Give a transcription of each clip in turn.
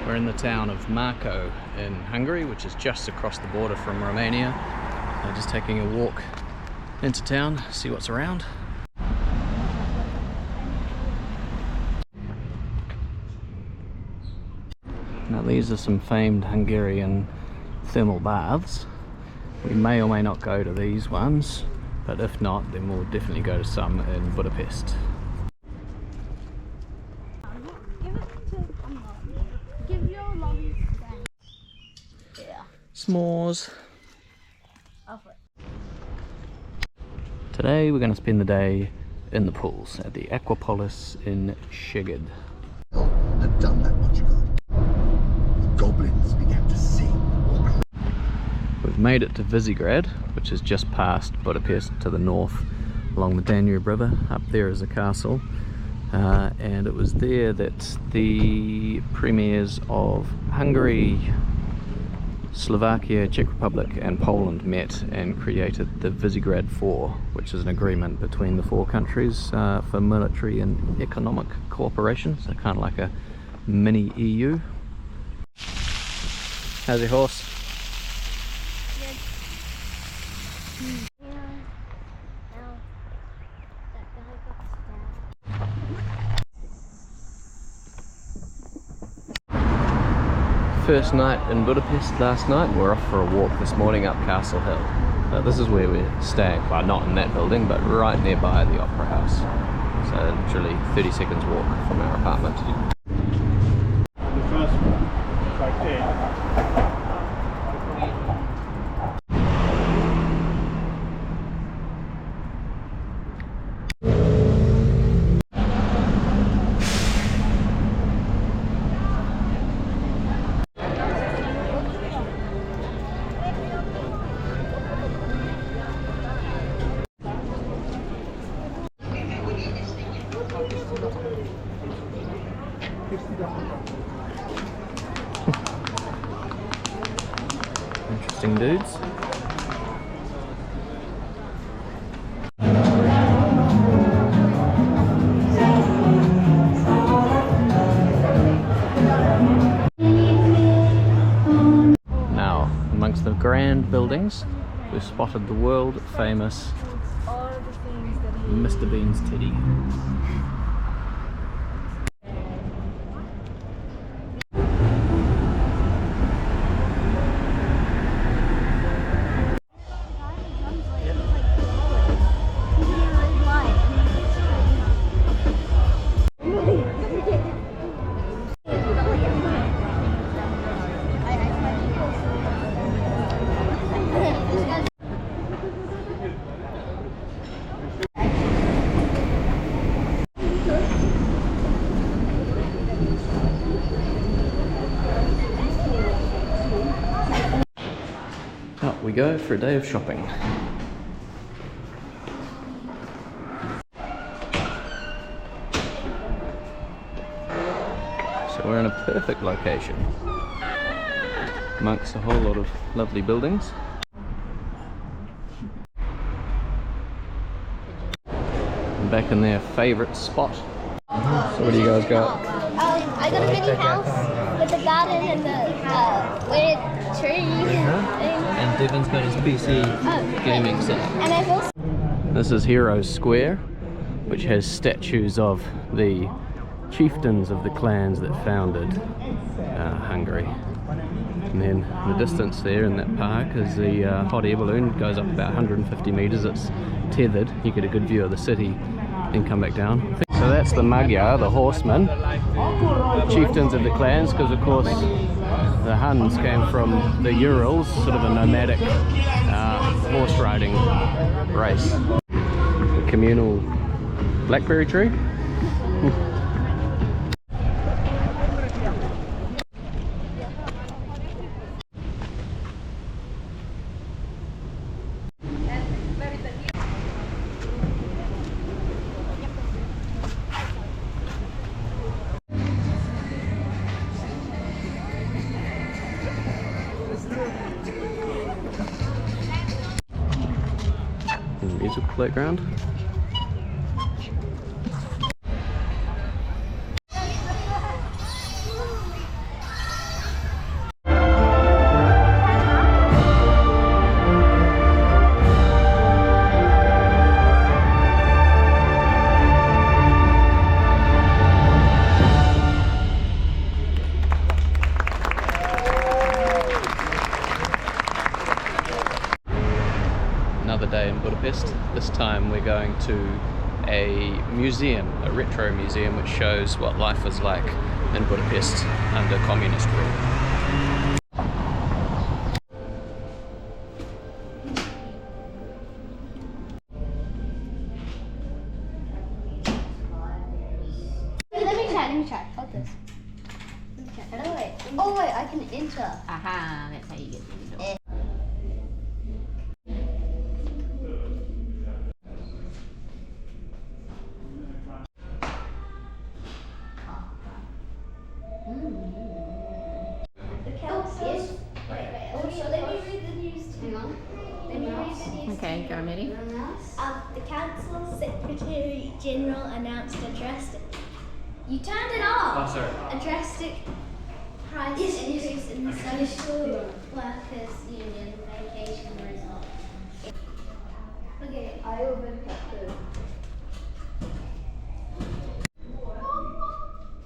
We're in the town of Marko in Hungary, which is just across the border from Romania. Just taking a walk into town, see what's around. Now these are some famed Hungarian thermal baths. We may or may not go to these ones, but if not, then we'll definitely go to some in Budapest. S'mores. Today we're going to spend the day in the pools at the Aquapolis in Szeged. Had done that much good. The goblins began to sing. We've made it to Visegrad, which is just past Budapest to the north along the Danube River. Up there is a castle, and it was there that the premiers of Hungary, Slovakia, Czech Republic and Poland met and created the Visegrad IV, which is an agreement between the four countries for military and economic cooperation, so kind of like a mini EU. How's your horse? First night in Budapest last night. We're off for a walk this morning up Castle Hill. This is where we're staying, well not in that building, but right nearby the Opera House. So literally 30 seconds walk from our apartment. The first one, right there. Interesting dudes. Now, amongst the grand buildings, we've spotted the world famous Mr. Bean's teddy. Up we go for a day of shopping. So we're in a perfect location amongst a whole lot of lovely buildings. And back in their favourite spot. So what do you guys got? I got a mini house with a garden and a weird tree. And Devon's got his PC gaming setup. And I've also... This is Heroes Square, which has statues of the chieftains of the clans that founded Hungary. And then in the distance there in that park is the hot air balloon. It goes up about 150 metres. It's tethered. You get a good view of the city, then come back down. So that's the Magyar, the horsemen, chieftains of the clans, because of course the Huns came from the Urals, sort of a nomadic horse riding race. The communal blackberry tree. Musical playground. Budapest. This time we're going to a museum, a retro museum, which shows what life was like in Budapest under communist rule. Let me try. Hold this. Oh wait, I can enter. Aha, that's how you get through the door. The council. Also, let me read the news to you. Let me read the news. Okay, go, Maddie. The council secretary general announced a drastic. You turned it off. Oh, sorry. A drastic price increase in the social workers union vacation result. Okay, I opened the.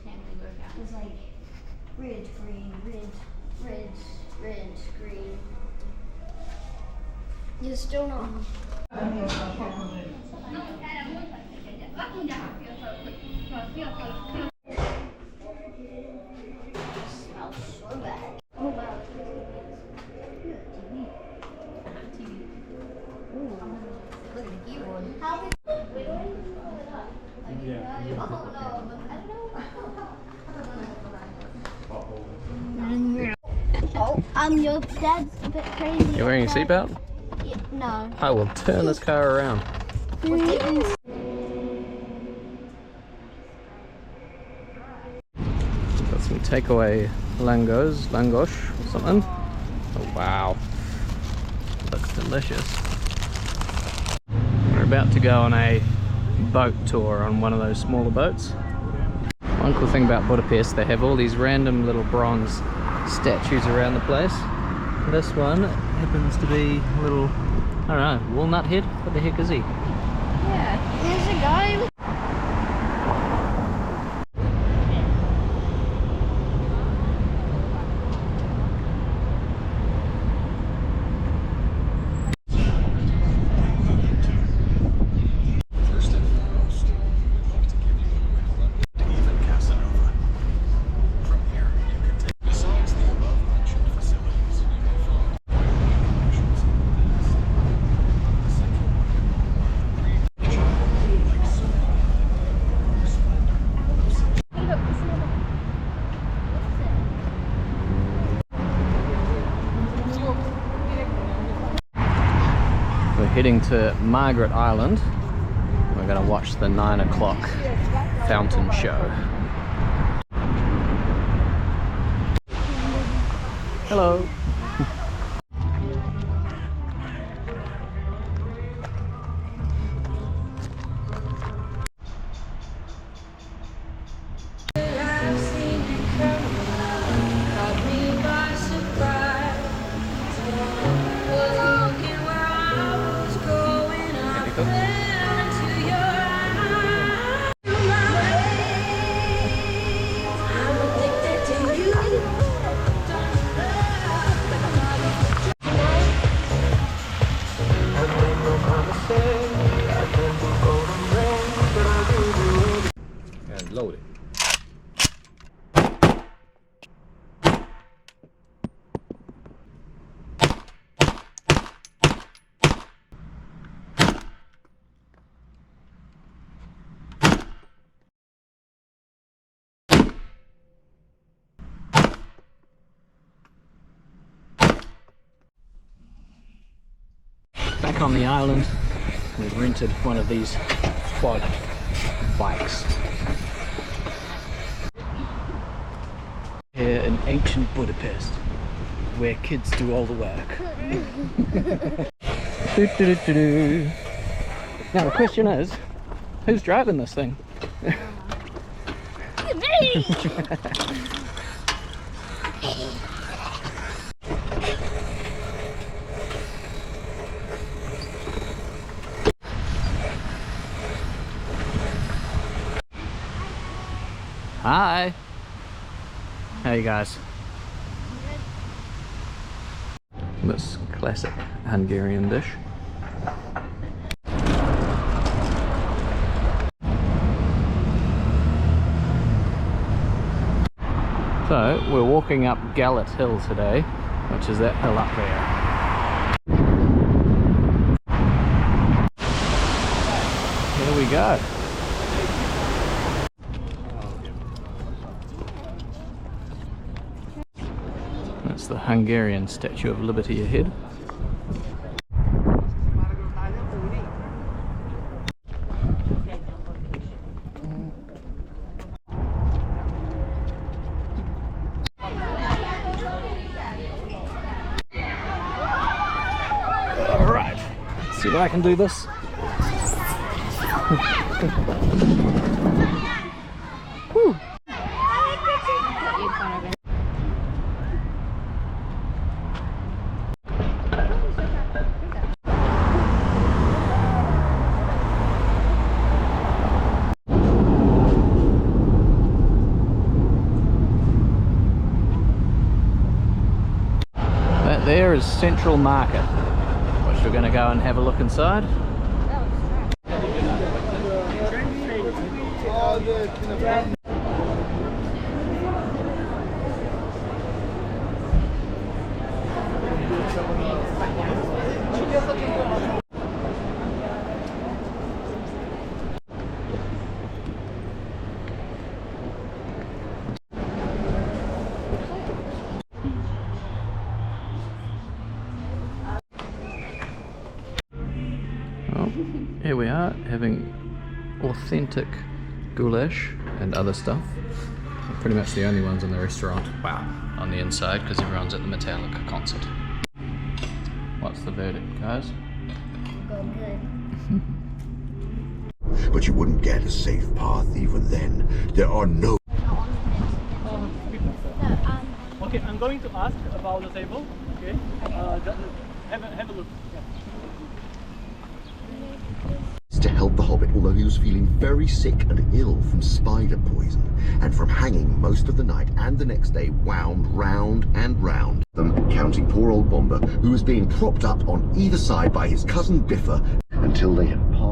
Family workout. It was like red, green, red, green. You're still not. Smells so bad. Oh wow. Look at the keyboard. How we don't even fill it up. Like, Yeah. I don't know, but I don't know. Oh, your dad's a bit crazy. You're wearing a seatbelt? Yeah, no. I will turn this car around. Got some takeaway langosh or something. Oh wow, looks delicious. We're about to go on a boat tour on one of those smaller boats. One cool thing about Budapest, they have all these random little bronze statues around the place. This one happens to be a little, I don't know, walnut head? What the heck is he? Yeah, there's a guy. First and foremost, I'd like to give you a quick look to even Casanova. From here, you can take. Besides the above-mentioned facilities, you may find connections in the past. The central one, like so many splendor of such. We're heading to Margaret Island. We're going to watch the 9 o'clock fountain show. Hello. And load it. Back on the island, we've rented one of these quad bikes. Here in ancient Budapest, where kids do all the work. Doo-doo-doo-doo-doo. Now the question is, who's driving this thing? Me! Hi! How are you guys? This classic Hungarian dish. So we're walking up Gellert Hill today, which is that hill up there. Here we go. That's the Hungarian Statue of Liberty ahead. Alright, see if I can do this. Whew. That there is Central Market, which we're going to go and have a look inside. Well, here we are having authentic goulash and other stuff. We're pretty much the only ones in the restaurant. Wow, on the inside, because everyone's at the Metallica concert. What's the verdict, guys? Good. But you wouldn't get a safe path even then. There are no... Okay, I'm going to ask about the table. Okay, have a look. Yeah. to help the Hobbit, although he was feeling very sick and ill from spider poison, and from hanging most of the night and the next day wound round and round them, counting poor old Bomber, who was being propped up on either side by his cousin Biffa, until they had passed